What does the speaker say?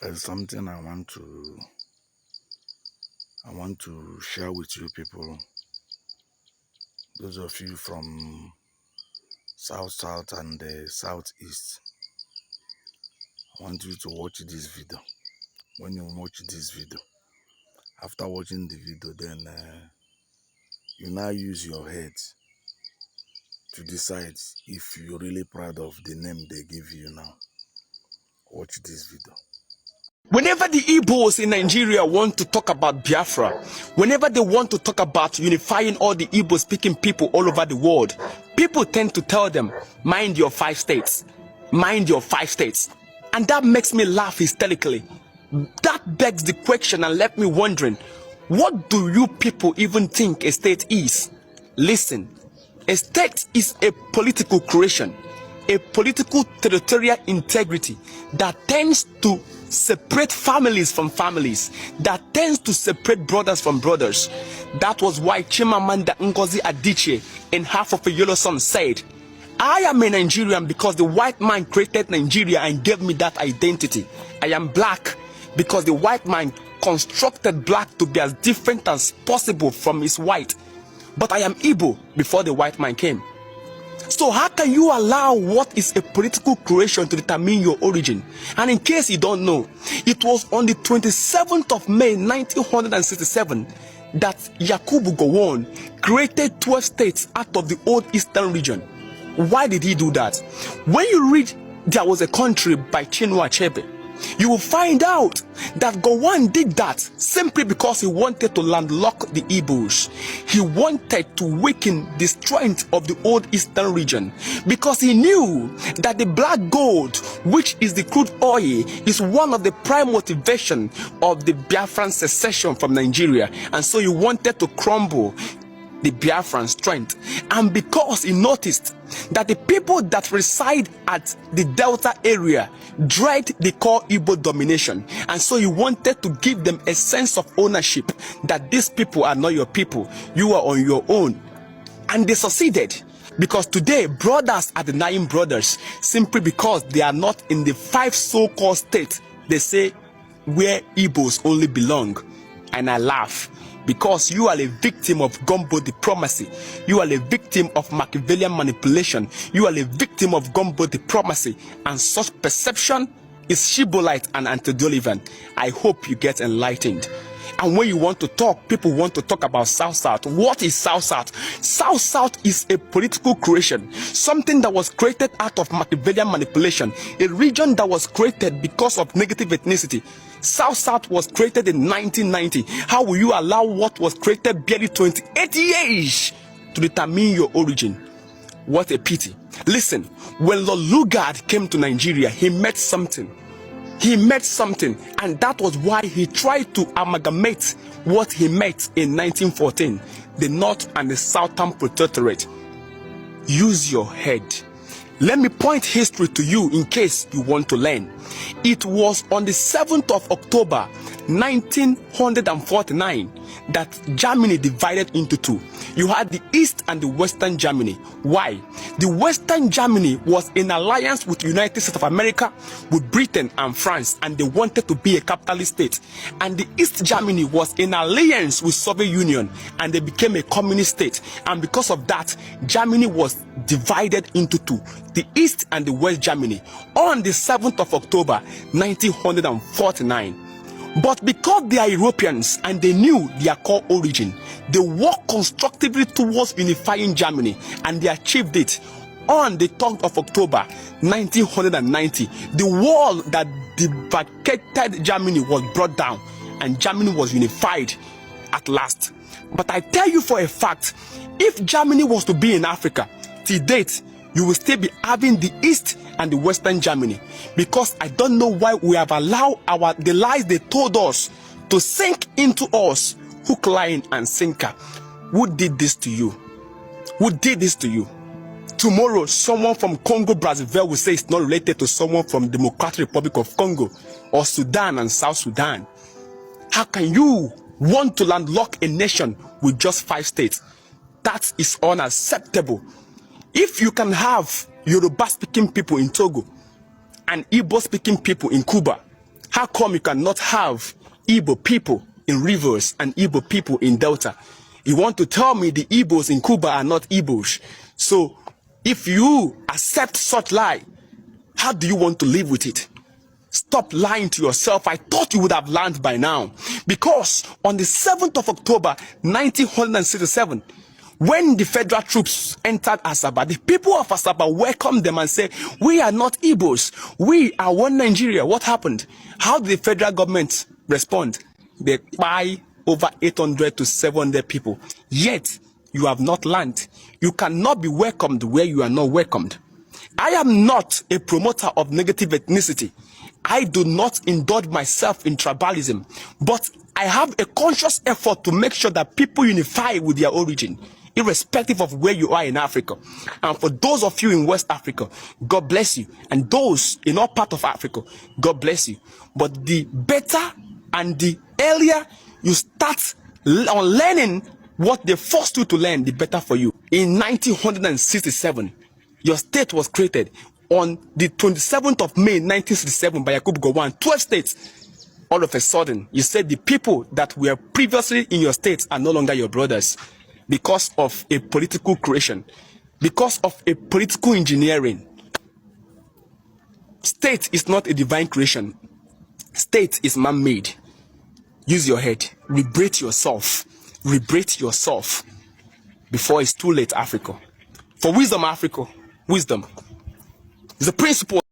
There's something I want to share with you people. Those of you from South and the Southeast, I want you to watch this video. When you watch this video, after watching the video, then you now use your head to decide if you're really proud of the name they give you now. Watch this video. Whenever the Igbos in Nigeria want to talk about Biafra, whenever they want to talk about unifying all the Igbo-speaking people all over the world, people tend to tell them, mind your 5 states, mind your 5 states. And that makes me laugh hysterically. That begs the question and left me wondering, what do you people even think a state is? Listen, a state is a political creation, a political territorial integrity that tends to separate families from families, that tends to separate brothers from brothers. That was why Chimamanda Ngozi Adichie in Half of a Yellow Sun said, I am a Nigerian because the white man created Nigeria and gave me that identity. I am black because the white man constructed black to be as different as possible from his white. But I am Igbo before the white man came. So how can you allow what is a political creation to determine your origin? And in case you don't know, it was on the 27th of May 1967 that Yakubu Gowon created 12 states out of the old eastern region. Why did he do that? When you read There Was a Country by Chinua Achebe, you will find out that Gowon did that simply because he wanted to landlock the Igbos. He wanted to weaken the strength of the old eastern region because he knew that the black gold, which is the crude oil, is one of the prime motivation of the Biafran secession from Nigeria, and so he wanted to crumble the Biafran strength. And because he noticed that the people that reside at the Delta area dread the core Igbo domination, and so he wanted to give them a sense of ownership, that these people are not your people, you are on your own. And they succeeded, because today brothers are denying brothers simply because they are not in the 5 so-called states they say where Igbos only belong. And I laugh, because you are a victim of gumbo diplomacy. You are a victim of Machiavellian manipulation. You are a victim of gumbo diplomacy, and such perception is Shibbolite and antediluvian. I hope you get enlightened. And when you want to talk, people want to talk about South-South. What is South-South? South-South is a political creation, something that was created out of Machiavellian manipulation, a region that was created because of negative ethnicity. South-South was created in 1990. How will you allow what was created barely 28 years to determine your origin? What a pity. Listen, when Lord Lugard came to Nigeria, he met something. He met something, and that was why he tried to amalgamate what he met in 1914, the North and the Southern Protectorate. Use your head. Let me point history to you in case you want to learn. It was on the 7th of October 1949 that Germany divided into 2. You had the East and the Western Germany. Why? The Western Germany was in alliance with the United States of America, with Britain and France, and they wanted to be a capitalist state. And the East Germany was in alliance with Soviet Union, and they became a communist state. And because of that, Germany was divided into 2, the East and the West Germany, on the 7th of October 1949. But because they are Europeans and they knew their core origin, they worked constructively towards unifying Germany, and they achieved it. On the 3rd of October 1990, the wall that devastated Germany was brought down, and Germany was unified at last. But I tell you for a fact, if Germany was to be in Africa, till date, you will still be having the East and the Western Germany, because I don't know why we have allowed the lies they told us to sink into us, hook, line, and sinker. Who did this to you? Who did this to you? Tomorrow, someone from Congo Brazzaville will say it's not related to someone from Democratic Republic of Congo or Sudan and South Sudan. How can you want to landlock a nation with just 5 states? That is unacceptable. If you can have Yoruba-speaking people in Togo and Igbo-speaking people in Cuba, How come you cannot have Igbo people in rivers and Igbo people in Delta? You want to tell me the Igbos in Cuba are not Igbos? So if you accept such lie, how do you want to live with it? Stop lying to yourself. I thought you would have learned by now. Because on the 7th of October, 1967, when the federal troops entered Asaba, the people of Asaba welcomed them and said, we are not Igbos. We are one Nigeria. What happened? How did the federal government respond? They buy over 800 to 700 people. Yet, you have not learned. You cannot be welcomed where you are not welcomed. I am not a promoter of negative ethnicity. I do not indulge myself in tribalism. But I have a conscious effort to make sure that people unify with their origin, irrespective of where you are in Africa. And for those of you in West Africa, God bless you. And those in all parts of Africa, God bless you. But the better and the earlier you start on learning what they forced you to learn, the better for you. In 1967, your state was created. On the 27th of May, 1967, by Yakubu Gowon, 12 states. All of a sudden, you said the people that were previously in your states are no longer your brothers because of a political creation, because of a political engineering. State is not a divine creation. State is man-made. Use your head. Liberate yourself. Liberate yourself before it's too late, Africa. For wisdom, Africa, wisdom is the principle.